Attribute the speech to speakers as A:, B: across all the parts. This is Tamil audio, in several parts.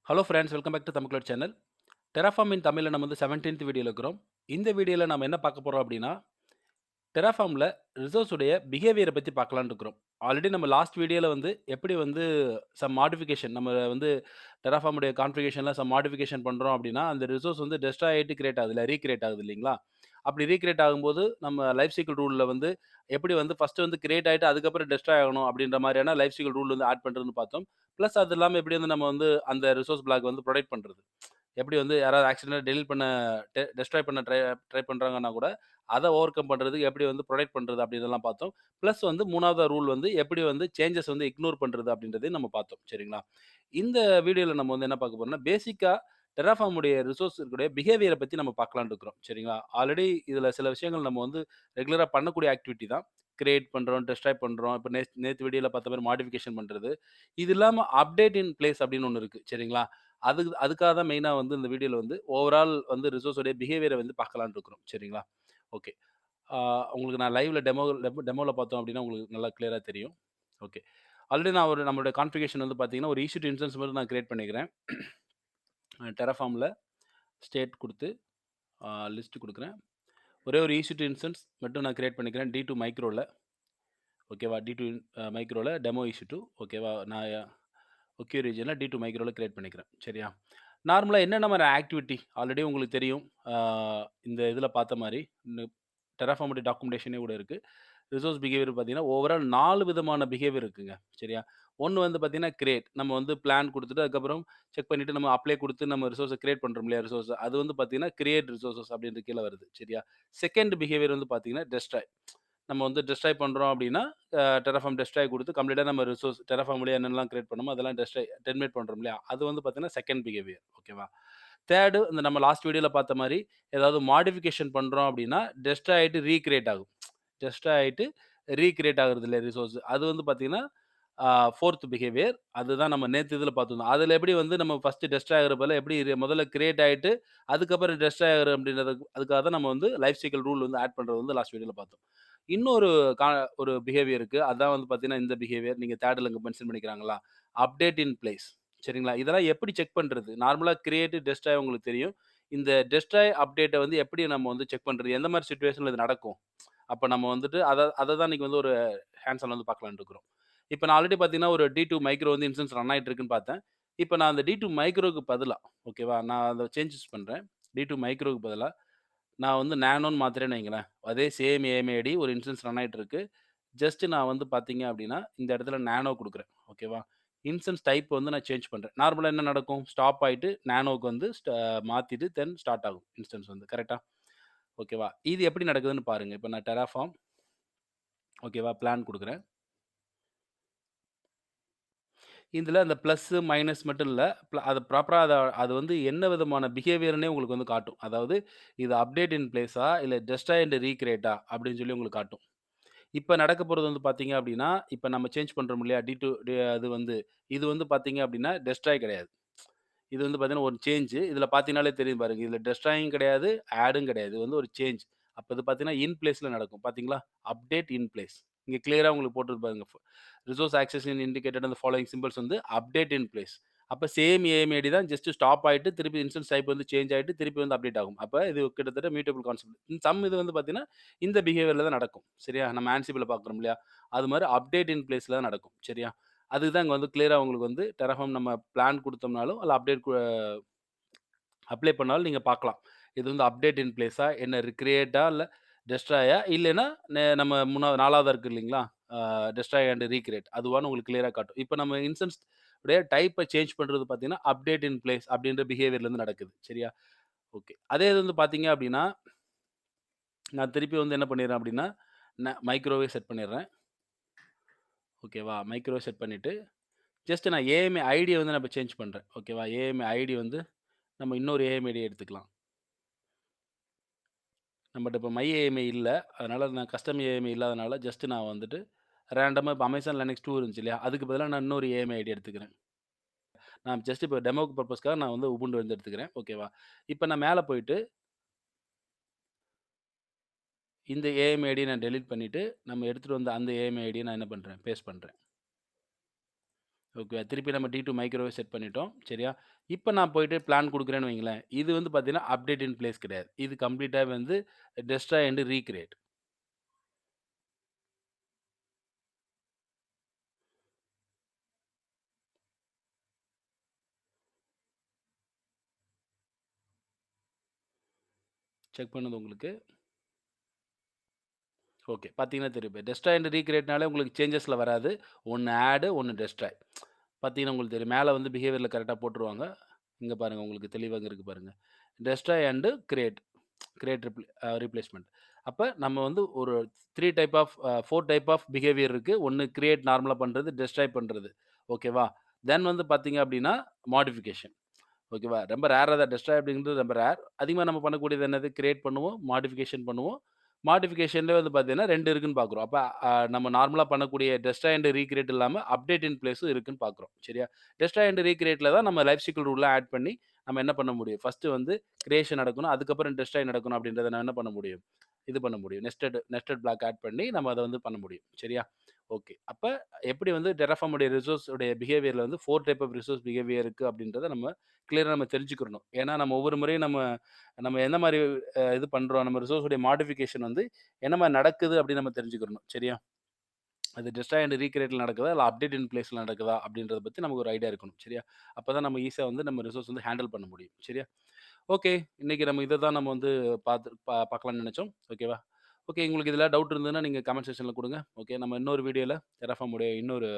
A: Hello friends, welcome back to Tamil channel. Terraform in தமிழ்ல நம்ம வந்து 17th வீடியோல இருக்கிறோம். இந்த வீடியோல நம்ம என்ன பார்க்க போறோம் அப்படின்னா, டெராஃபார்ம்ல ரிசோர்ஸ் உடைய பிஹேவியர பத்தி பார்க்கலாம்னு இருக்கிறோம். ஆல்ரெடி நம்ம லாஸ்ட் வீடியோல வந்து எப்படி வந்து சம் மாடிஃபிகேஷன் நம்ம வந்து டெராஃபார்ம் உடைய கான்ஃபிகரேஷன்ல சம் மாடிஃபிகேஷன் பண்றோம் அப்படின்னா, அந்த ரிசோர்ஸ் வந்து டெஸ்ட்ராய் ஆயிட்டு கிரியேட் ஆகுது இல்ல, ரீகிரியேட் ஆகுது இல்லைங்களா? அப்படி ரீகிரியேட் ஆகும்போது நம்ம லைஃப் சைக்கிள் ரூல்ல வந்து எப்படி வந்து ஃபர்ஸ்ட் வந்து கிரியேட் ஆயிட்டு அதுக்கப்புறம் டெஸ்ட்ராய் ஆகணும் அப்படின்ற மாரியான லைஃப் சைக்கிள் ரூல் வந்து ஆட் பண்றதுன்னு பார்த்தோம். பிளஸ் அது இல்லாம எப்படி வந்து நம்ம வந்து அந்த ரிசோர்ஸ் பிளாக் வந்து புரொடெக்ட் பண்றது. எப்படி வந்து யாராவது ஆக்சிடென்டா டெலீட் பண்ண டெஸ்ட்ராய் பண்ண ட்ரை ட்ரை பண்றாங்கன்னா கூட, அத ஓவர் கம் பண்றதுக்கு எப்படி வந்து புரொடெக்ட் பண்றது அப்படின்றதெல்லாம் பார்த்தோம். பிளஸ் வந்து 3வது ரூல் வந்து எப்படி வந்து சேஞ்சஸ் வந்து இக்னோர் பண்றது அப்படின்றதையும் நம்ம பார்த்தோம். சரிங்களா? இந்த வீடியோல நம்ம வந்து என்ன பார்க்க போறோம்னா, பேசிக்கா Terraform உடைய ரிசோர்ஸ் இருக்கக்கூடிய பிஹேவியர பத்தி நம்ம பார்க்கலாம்னு இருக்கிறோம். சரிங்களா? ஆல்ரெடி இதுல சில விஷயங்கள் நம்ம வந்து ரெகுலரா பண்ணக்கூடிய ஆக்டிவிட்டி தான். கிரியேட் பண்றோம், டெஸ்ட்ராய் பண்றோம். இப்ப நேத்து வீடியோல பார்த்த மாரி மாடிஃபிகேஷன் பண்றது. இது இல்லாம அப்டேட் இன் பிளேஸ் அப்படின்னு ஒண்ணு இருக்கு. சரிங்களா? அதுக்காக தான் மெயினா வந்து இந்த வீடியோல வந்து ஓவரால் வந்து ரிசோர்ஸ் உடைய பிஹேவியர வந்து பார்க்கலாம்னு இருக்கிறோம். சரிங்களா? ஓகே. ஆ உங்களுக்கு நான் லைவ்ல டெமோல பார்த்தோம் அப்டின்னா, உங்களுக்கு நல்லா கிளியரா தெரியும். ஓகே. ஆல்ரெடி நான் நம்மளுடைய கான்ஃபிகரேஷன் வந்து பார்த்தீங்கன்னா, ஒரு EC2 இன்ஸ்டன்ஸ் மட்டும் நான் கிரியேட் பண்ணிக்கிறேன். Terraformல ஸ்டேட் குடுத்து, லிஸ்ட் குடுக்குறேன். ஒரே ஒரு EC2 இன்ஸ்டன்ஸ் மட்டும் நான் கிரியேட் பண்ணிக்கிறேன். D2 மைக்ரோல. ஓகேவா? D2 மைக்ரோல டெமோ EC2 ஓகேவா? நான் ஒக்யூ ரீஜியன்ல D2 மைக்ரோல கிரியேட் பண்ணிக்கிறேன். சரியா? நார்மலா என்னென்ன மாரி ஆக்டிவிட்டி ஆல்ரெடி உங்களுக்கு தெரியும். ஆ இந்த இதுல பார்த்த மாரி, இந்த Terraform உடைய டாக்குமெண்டேஷனே கூட இருக்கு. ரிசோர்ஸ் பிஹேவியர் பார்த்தீங்கன்னா, ஓவரால் 4 விதமான பிஹேவியர் இருக்குங்க. சரியா? ஒண்ணு வந்து பார்த்தீங்கன்னா, கிரியேட். நம்ம வந்து பிளான் குடுத்துட்டு, அதுக்கப்புறம் செக் பண்ணிட்டு நம்ம அப்ளை குடுத்து நம்ம ரிசோர்ஸ கிரியேட் பண்றோம் இல்லையா? ரிசோர்ஸ. அது வந்து பார்த்தீங்கன்னா, கிரியேட் ரிசோர்ஸஸ் அப்படின்ற கீழ வருது. சரியா? செகண்ட் பிஹேவியர் வந்து பார்த்தீங்கன்னா, டெஸ்ட்ராய். நம்ம வந்து டெஸ்ட்ராய் பண்றோம் அப்படின்னா, Terraform டெஸ்ட்ராய் குடுத்து கம்ப்ளீட்டா நம்ம ரிசோர்ஸ் Terraform வழியா என்னென்னலாம் கிரியேட் பண்ணோமோ, அதெல்லாம் டெர்மினேட் பண்றோம் இல்லையா? அது வந்து பார்த்தீங்கன்னா, செகண்ட் பிஹேவியர். ஓகேவா? தேர்டு இந்த நம்ம லாஸ்ட் வீடியோல பார்த்த மாரி, ஏதாவது மாடிஃபிகேஷன் பண்றோம் அப்படின்னா, டெஸ்ட்ராய் ஆயிட்டு ரீகிரியேட் ஆகும். டெஸ்ட்ராய் ஆயிட்டு ரீகிரியேட் ஆகுறது இல்ல ரிசோர்ஸ். அது வந்து பார்த்தீங்கன்னா, 4த் பிஹேவியர். அதுதான் நம்ம நேத்து இதுல பார்த்துருந்தோம். அதுல எப்படி வந்து நம்ம ஃபர்ஸ்ட் டெஸ்ட்ராய் ஆகுற பதிலா எப்படி முதல்ல கிரியேட் ஆயிட்டு, அதுக்கப்புறம் டெஸ்ட்ராய் ஆகுற அதுக்காக தான் நம்ம வந்து லைஃப் சைக்கிள் ரூல் வந்து ஆட் பண்றது வந்து லாஸ்ட் வீடியோல பார்த்தோம். இன்னொரு கா ஒரு பிஹேவியர் இருக்கு. அதான் வந்து பார்த்தீங்கன்னா, இந்த பிஹேவியர் நீங்க தேர்ட்ல இங்க மென்ஷன் பண்ணிக்கிறாங்களா? Update in place. சரிங்களா? இதெல்லாம் எப்படி செக் பண்றது? நார்மலா கிரியேட், டெஸ்ட்ராய் உங்களுக்கு தெரியும். இந்த டெஸ்ட்ராய், அப்டேட்ட வந்து எப்படி நம்ம வந்து செக் பண்றது? எந்த மாரி சிச்சுவேஷன்ல இது நடக்கும்? அப்ப நம்ம வந்துட்டு அத தான் இன்னைக்கு வந்து ஒரு ஹேண்ட்ஸ் ஆன் வந்து பார்க்கலாம்னு இருக்கிறோம். இப்ப நான் ஆல்ரெடி பார்த்தீங்கன்னா, ஒரு D2 மைக்ரோ வந்து இன்ஸ்டன்ஸ் ரன் ஆயிட்டு இருக்குன்னு பார்த்தேன். இப்ப நான் அந்த D2 மைக்ரோக்கு பதிலா ஓகேவா? நான் அத சேஞ்சஸ் பண்றேன். D2 மைக்ரோக்கு பதிலா நான் வந்து நானோன்னு மாத்துறேன்னு வைங்களேன். அதே சேம் ஏஎம்ஐடி ஒரு இன்ஸ்டன்ஸ் ரன் ஆயிட்டு இருக்கு. ஜஸ்ட் நான் வந்து பார்த்தீங்க அப்டின்னா, இந்த இடத்துல நானோ குடுக்குறேன். ஓகேவா? இன்ஸ்டன்ஸ் டைப் வந்து நான் சேஞ்ச் பண்றேன். நார்மலா என்ன நடக்கும்? ஸ்டாப் ஆயிட்டு நானோக்கு வந்து மாத்திட்டு தென் ஸ்டார்ட் ஆகும் இன்ஸ்டன்ஸ் வந்து. கரெக்ட்டா? ஓகேவா? இது எப்படி நடக்குதுன்னு பாருங்க. இப்ப நான் Terraform ஓகேவா? பிளான் குடுக்குறேன். இதுல அந்த பிளஸ், மைனஸ் மட்டும் இல்ல. அது ப்ராப்பரா அது வந்து என்ன விதமான பிஹேவியர்ன்னே உங்களுக்கு வந்து காட்டும். அதாவது இது அப்டேட் இன் பிளேஸா, இல்ல டெஸ்ட்ராய் அண்ட் ரீகிரியேட்டா அப்படின்னு சொல்லி உங்களுக்கு காட்டும். இப்ப நடக்க போறது வந்து பார்த்தீங்க அப்படின்னா, இப்ப நம்ம சேஞ்ச் பண்றோம் இல்லையா? அது வந்து இது வந்து பார்த்தீங்க அப்படின்னா, டெஸ்ட்ராய் கிடையாது. இது வந்து பார்த்தீங்கன்னா, ஒரு சேஞ்ச். இதுல பார்த்தீங்கன்னாலே தெரியும் பாருங்க. இதுல டெஸ்ட்ராயும் கிடையாது, ஆடும் கிடையாது. இது வந்து ஒரு சேஞ்ச். அப்ப இது பார்த்தீங்கன்னா, இன் பிளேஸ்ல நடக்கும். பார்த்தீங்களா? Update in place. இங்க கிளியரா உங்களுக்கு போட்டிருக்கு பாருங்க. ரிசோர்ஸ் ஆக்சஸ் இண்டிகேட்டட் அந்த ஃபாலோயிங் சிம்பல்ஸ் வந்து அப்டேட் இன் பிளேஸ். அப்ப சேம் ஏஎம்ஐடி தான் ஜஸ்ட் ஸ்டாப் ஆயிட்டு, திருப்பி இன்ஸ்டன்ஸ் டைப் வந்து சேஞ்ச் ஆயிட்டு, திருப்பி வந்து அப்டேட் ஆகும். அப்ப இது கிட்டத்தட்ட மியூட்டபிள் கான்செப்ட். இது வந்து பார்த்தீங்கன்னா, இந்த பிஹேவியர்ல தான் நடக்கும். சரியா? நம்ம Ansibleல பார்க்குறோம் இல்லையா? அது மாரி அப்டேட் இன் பிளேஸ்ல தான் நடக்கும். சரியா? அதுக்கு தான் இங்க வந்து கிளியரா உங்களுக்கு வந்து Terraform நம்ம பிளான் குடுத்தோம்னாலும், அல்ல அப்டேட் அப்ளை பண்ணாலும் நீங்க பார்க்கலாம். இது வந்து அப்டேட் இன் பிளேஸா, என்ன கிரியேட்டா, இல்ல டெஸ்ட்ராயா, இல்லைன்னா நம்ம 4வதா இருக்கு இல்லைங்களா? டெஸ்ட்ராய் அண்ட் ரீகிரியேட் அதுவான்னு உங்களுக்கு கிளியரா காட்டும். இப்ப நம்ம இன்ஸ்டன்ஸ் உடைய டைப்ப சேஞ்ச் பண்றது பார்த்தீங்கன்னா, அப்டேட் இன் பிளேஸ் அப்படின்ற பிஹேவியர்ல நடக்குது. சரியா? ஓகே. அதே இது வந்து பார்த்தீங்க அப்படின்னா, நான் திருப்பி வந்து என்ன பண்ணிடுறேன் அப்படின்னா, மைக்ரோவே செட் பண்ணிடுறேன். ஓகேவா? மைக்ரோவே செட் பண்ணிட்டு, ஜஸ்ட் நான் ஏஎம்ஐ ஐடிய வந்து நான் இப்ப சேஞ்ச் பண்றேன். ஓகேவா? ஏஎம்ஐ ஐடி வந்து நம்ம இன்னொரு ஏஎம்ஐடி எடுத்துக்கலாம். நம்மட்ட இப்ப மை ஏஎம்ஐ இல்ல. அதனால நான் கஸ்டம் ஏஎம்ஐ இல்லாதனால ஜஸ்ட் நான் வந்துட்டு ரேண்டமா இப்ப அமேசான் லினக்ஸ் 2 இருந்துச்சு இல்லையா? அதுக்கு பதிலா நான் இன்னொரு ஏஎம்ஐ ஐடி எடுத்துக்கிறேன். நான் ஜஸ்ட் இப்ப டெமோக்கு பர்ப்பஸ்க்காக நான் வந்து உபுண்டு வந்து எடுத்துக்கிறேன். ஓகேவா? இப்ப நான் மேல போயிட்டு இந்த ஏஎம்ஐ ஐடிய நான் டெலீட் பண்ணிட்டு, நம்ம எடுத்துட்டு வந்த அந்த ஏஎம்ஐ ஐடிய நான் என்ன பண்றேன்? பேஸ்ட் பண்றேன். ஓகே. திருப்பி நம்ம டி2 மைக்ரோவேவ் செட் பண்ணிட்டோம். சரியா? இப்ப நான் போயிட்டு பிளான் குடுக்குறேன்னு வைங்களேன். இது வந்து பார்த்தீங்கன்னா, அப்டேட் இன் பிளேஸ் கிடையாது. இது கம்ப்ளீட்டா வந்து டெஸ்ட்ராய் அண்ட் ரீகிரியேட். செக் பண்ணுது உங்களுக்கு. ஓகே. பார்த்தீங்கன்னா தெரியும். இப்ப டெஸ்ட்ராய் அண்ட் ரீகிரியேட்னாலே உங்களுக்கு சேஞ்சஸ்ல வராது. ஒண்ணு ஆட், ஒண்ணு டெஸ்ட்ராய். பார்த்தீங்கன்னா உங்களுக்கு தெரியும். மேல வந்து பிஹேவியர்ல கரெக்ட்டா போட்டுருவாங்க. இங்க பாருங்க உங்களுக்கு தெளிவா இங்க இருக்கு பாருங்க. Destroy and create. Create replacement. அப்ப நம்ம வந்து ஒரு 3 type of 4 type of behavior இருக்கு. ஒண்ணு கிரியேட் நார்மலா பண்றது, டெஸ்ட்ராய் பண்றது. ஓகேவா? தென் வந்து பார்த்தீங்க அப்டின்னா, மாடிஃபிகேஷன். ஓகேவா? ரொம்ப ரேரா தான் டெஸ்ட்ராய் அப்படிங்கிறது ரொம்ப ரேர். அதிகமா நம்ம பண்ணக்கூடியது என்னது? கிரியேட் பண்ணுவோம், மாடிஃபிகேஷன் பண்ணுவோம். மாடிஃபிகேஷன்லயே வந்து பார்த்தீங்கன்னா 2 இருக்குன்னு பார்க்குறோம். அப்ப நம்ம நார்மலா பண்ணக்கூடிய டெஸ்ட்ராய் அண்ட் ரீகிரியேட் இல்லாம அப்டேட் இன் பிளேஸும் இருக்குன்னு பார்க்குறோம். சரியா? டெஸ்ட்ராய் அண்ட் ரீகிரியேட்ல தான் நம்ம லைஃப் சைக்கிள் ரூல்லாம் ஆட் பண்ணி நம்ம என்ன பண்ண முடியும்? ஃபர்ஸ்ட்டு வந்து கிரியேஷன் நடக்கணும். அதுக்கப்புறம் டெஸ்ட்ராய் நடக்கணும் அப்படின்றத நான் என்ன பண்ண முடியும்? இது பண்ண முடியும். நெஸ்டட் பிளாக் ஆட் பண்ணி நம்ம அத வந்து பண்ண முடியும். சரியா? ஓகே. அப்ப எப்படி வந்து Terraform உடைய ரிசோர்ஸ் உடைய பிஹேவியர்ல வந்து 4 டைப் ஆஃப் ரிசோர்ஸ் பிஹேவியர் இருக்கு அப்படின்றத நம்ம கிளியரா நம்ம தெரிஞ்சுக்கிறணும். ஏன்னா, நம்ம ஒவ்வொரு முறையும் நம்ம நம்ம எந்த மாரி இது பண்றோம், நம்ம ரிசோர்ஸ் உடைய மாடிஃபிகேஷன் வந்து என்ன மாரி நடக்குது அப்படின்னு நம்ம தெரிஞ்சுக்கிறணும். சரியா? அது டெஸ்ட்ராய் அண்ட் ரீகிரியேட்ல நடக்குதா? இல்ல அப்டேட் இன் பிளேஸ்ல நடக்குதா? அப்படின்றத பத்தி நமக்கு ஒரு ஐடியா இருக்கணும். சரியா? அப்பதான் நம்ம ஈஸியா வந்து நம்ம ரிசோர்ஸ் வந்து ஹேண்டில் பண்ண முடியும். சரியா? ஓகே. இன்னைக்கு நம்ம இத தான் நம்ம வந்து பார்க்கலாம்னு நெனச்சோம். ஓகேவா? ஓகே. உங்களுக்கு இதுல டவுட் இருந்ததுன்னா நீங்க கமெண்ட் செக்ஷன்ல குடுங்க. ஓகே. நம்ம இன்னொரு வீடியோல Terraform உடைய இன்னொரு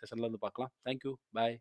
A: செஷன்ல வந்து பார்க்கலாம். Thank you. பாய்.